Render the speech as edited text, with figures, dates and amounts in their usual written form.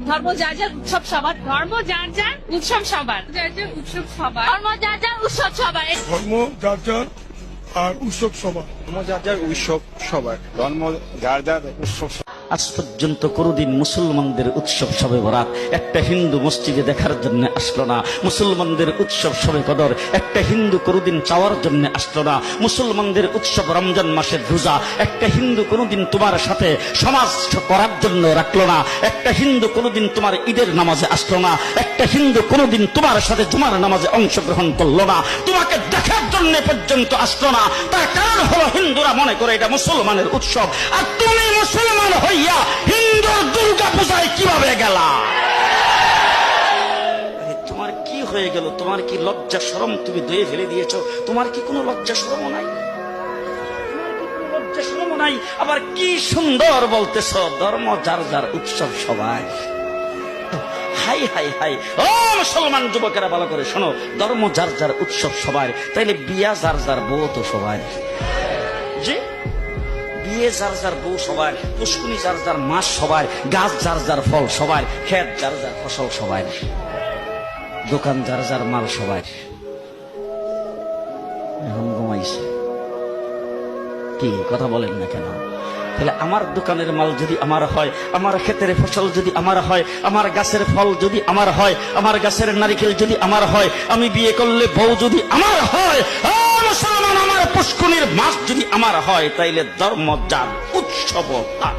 ধর্ম যার যার উৎসব সবার, ধর্ম যার যার উৎসব সবার, যার যার উৎসব সবার, ধর্ম যার যার উৎসব সবার, ধর্ম যার যার আর উৎসব সবার। ধর্ম যার যার উৎসব সবার, ধর্ম যার যার উৎসব। আজ পর্যন্ত কোনদিন মুসলমানদের উৎসব শবে বরাত একটা হিন্দু মসজিদে দেখার জন্য আসলো না। মুসলমানদের উৎসব শবে কদর একটা হিন্দু কোনদিন চাওয়ার জন্য আসলো না। মুসলমানদের উৎসব রমজান মাসের রোজা একটা হিন্দু কোনদিন তোমার সাথে সমাজ করার জন্য রাখলো না। একটা হিন্দু কোনদিন তোমার ঈদের নামাজে আসলো না। একটা হিন্দু কোনদিন তোমার সাথে জুমার নামাজে অংশগ্রহণ করলো না। তোমাকে দেখার জন্য পর্যন্ত আসলো না। তার কারণ হলো হিন্দুরা মনে করে এটা মুসলমানের উৎসব, আর তুমি মুসলমান হইয়া হিন্দুর দুর্গা পূজায় কিভাবে গেলা? তোমার কি হয়ে গেল? তোমার কি লজ্জা শরম তুমি ধুয়ে ফেলে দিয়েছো? তোমার কি কোনো লজ্জা শরম নাই? লজ্জা শরম নাই? আবার কি সুন্দর বলতেছ, ধর্ম যার যার উৎসব সবাই। হাই হাই হাই, ও মুসলমান যুবকেরা ভালো করে শোনো, ধর্ম যার যার উৎসব সবার, তাইলে বিয়া যার যার বউ তো সবাই। জি, বিয়ে যার যার বউ সবার, পুষ্কুনি যার যার মাস সবার, গাছ যার যার ফল সবার, ক্ষেত যার যার ফসল সবার, দোকান যার যার মাল সবার। এখন ঘুমাইছে কি কথা বলেন না কেন? তাহলে আমার দোকানের মাল যদি আমার হয়, আমার ক্ষেতের ফসল যদি আমার হয়, আমার গাছের ফল যদি আমার হয়, আমার গাছের নারিকেল যদি আমার হয়, আমি বিয়ে করলে বউ যদি আমার হয়, মুসলমান আমার পুষ্কুনির মাছ যদি আমার হয়, তাইলে ধর্ম যার উৎসব তার।